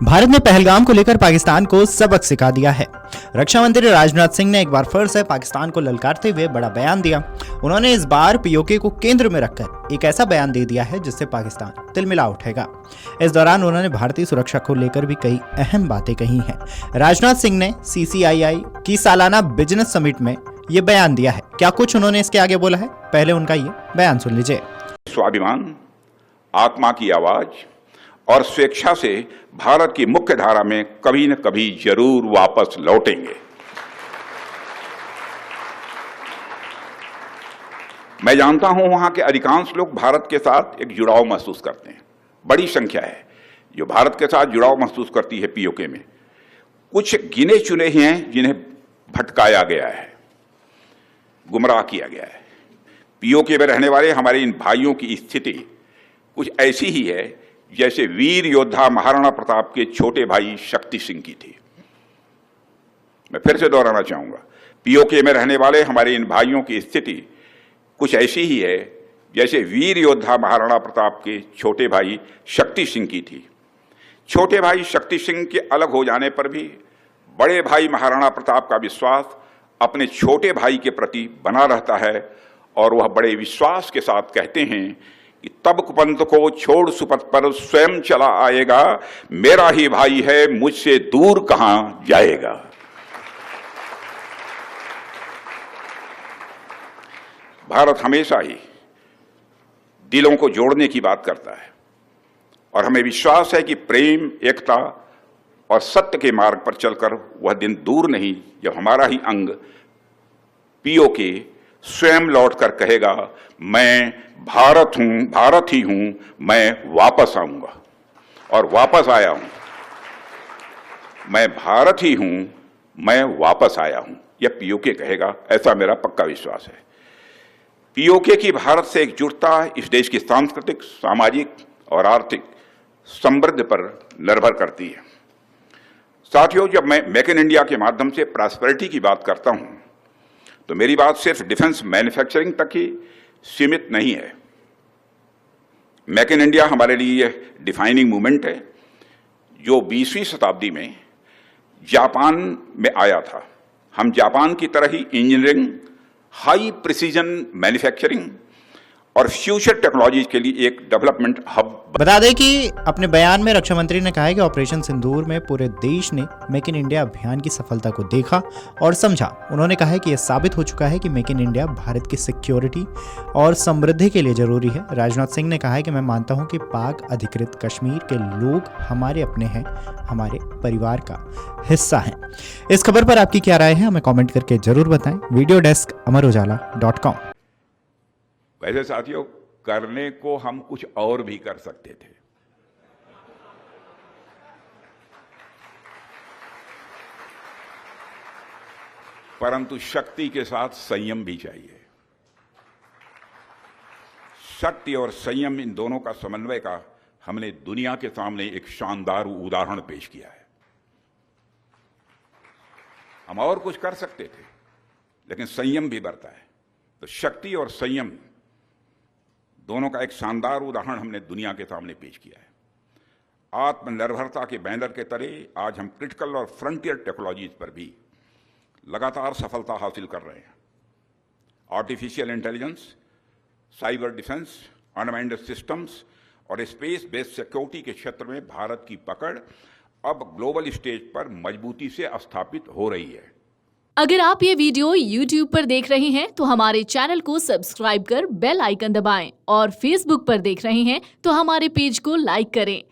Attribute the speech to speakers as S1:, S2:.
S1: भारत ने पहलगाम को लेकर पाकिस्तान को सबक सिखा दिया है। रक्षा मंत्री राजनाथ सिंह ने एक बार फिर से पाकिस्तान को ललकारते हुए बड़ा बयान दिया। उन्होंने इस बार पीओके को केंद्र में रखकर एक ऐसा बयान दे दिया है जिससे पाकिस्तान तिलमिला उठेगा। इस दौरान उन्होंने भारतीय सुरक्षा को लेकर भी कई अहम बातें कही हैं। राजनाथ सिंह ने CCII की सालाना बिजनेस समिट में ये बयान दिया है। क्या कुछ उन्होंने इसके आगे बोला है, पहले उनका ये बयान सुन लीजिए।
S2: स्वाभिमान, आत्मा की आवाज और स्वेच्छा से भारत की मुख्य धारा में कभी न कभी जरूर वापस लौटेंगे। मैं जानता हूं वहां के अधिकांश लोग भारत के साथ एक जुड़ाव महसूस करते हैं। बड़ी संख्या है जो भारत के साथ जुड़ाव महसूस करती है पीओके में। कुछ गिने चुने ही हैं जिन्हें भटकाया गया है, गुमराह किया गया है। पीओके में रहने वाले हमारे इन भाइयों की स्थिति कुछ ऐसी ही है जैसे वीर योद्धा महाराणा प्रताप के छोटे भाई शक्ति सिंह की थी। मैं फिर से दोहराना चाहूंगा, पीओके में रहने वाले हमारे इन भाइयों की स्थिति कुछ ऐसी ही है जैसे वीर योद्धा महाराणा प्रताप के छोटे भाई शक्ति सिंह की थी। छोटे भाई शक्ति सिंह के अलग हो जाने पर भी बड़े भाई महाराणा प्रताप का विश्वास अपने छोटे भाई के प्रति बना रहता है और वह बड़े विश्वास के साथ कहते हैं कि तब कुपंथ को छोड़ सुपथ पर स्वयं चला आएगा, मेरा ही भाई है मुझसे दूर कहां जाएगा। भारत हमेशा ही दिलों को जोड़ने की बात करता है और हमें विश्वास है कि प्रेम, एकता और सत्य के मार्ग पर चलकर वह दिन दूर नहीं जब हमारा ही अंग पीओके स्वयं लौटकर कहेगा, मैं भारत हूं, भारत ही हूं, मैं वापस आऊंगा। और वापस आया हूं, मैं भारत ही हूं, मैं वापस आया हूं, यह पीओके कहेगा, ऐसा मेरा पक्का विश्वास है। पीओके की भारत से एकजुटता इस देश की सांस्कृतिक, सामाजिक और आर्थिक समृद्धि पर निर्भर करती है। साथियों, जब मैं मेक इन इंडिया के माध्यम से प्रॉस्पेरिटी की बात करता हूं तो मेरी बात सिर्फ डिफेंस मैन्युफैक्चरिंग तक ही सीमित नहीं है। मेक इन इंडिया हमारे लिए यह डिफाइनिंग मूवमेंट है जो 20वीं शताब्दी में जापान में आया था। हम जापान की तरह ही इंजीनियरिंग, हाई प्रिसीजन मैन्युफैक्चरिंग और फ्यूचर टेक्नोलॉजी के लिए एक डेवलपमेंट हब।
S1: बता दें कि अपने बयान में रक्षा मंत्री ने कहा है कि ऑपरेशन सिंदूर में पूरे देश ने मेक इन इंडिया अभियान की सफलता को देखा और समझा। उन्होंने कहा है कि यह साबित हो चुका है कि मेक इन इंडिया भारत की सिक्योरिटी और समृद्धि के लिए जरूरी है। राजनाथ सिंह ने कहा है कि मैं मानता हूं कि पाक अधिकृत कश्मीर के लोग हमारे अपने हैं, हमारे परिवार का हिस्सा हैं। इस खबर पर आपकी क्या राय है, हमें कॉमेंट करके जरूर बताएं। Video desk amarujala.com।
S2: वैसे साथियों, करने को हम कुछ और भी कर सकते थे, परंतु शक्ति के साथ संयम भी चाहिए। शक्ति और संयम, इन दोनों का समन्वय का हमने दुनिया के सामने एक शानदार उदाहरण पेश किया है। हम और कुछ कर सकते थे लेकिन संयम भी बरता है। तो शक्ति और संयम दोनों का एक शानदार उदाहरण हमने दुनिया के सामने पेश किया है। आत्मनिर्भरता के बैनर के तले आज हम क्रिटिकल और फ्रंटियर टेक्नोलॉजीज पर भी लगातार सफलता हासिल कर रहे हैं। Artificial intelligence, cyber defence, unmanned systems और स्पेस बेस्ड सिक्योरिटी के क्षेत्र में भारत की पकड़ अब ग्लोबल स्टेज पर मजबूती से स्थापित हो रही है।
S3: अगर आप ये वीडियो YouTube पर देख रहे हैं तो हमारे चैनल को सब्सक्राइब कर बेल आइकन दबाएं और Facebook पर देख रहे हैं तो हमारे पेज को लाइक करें।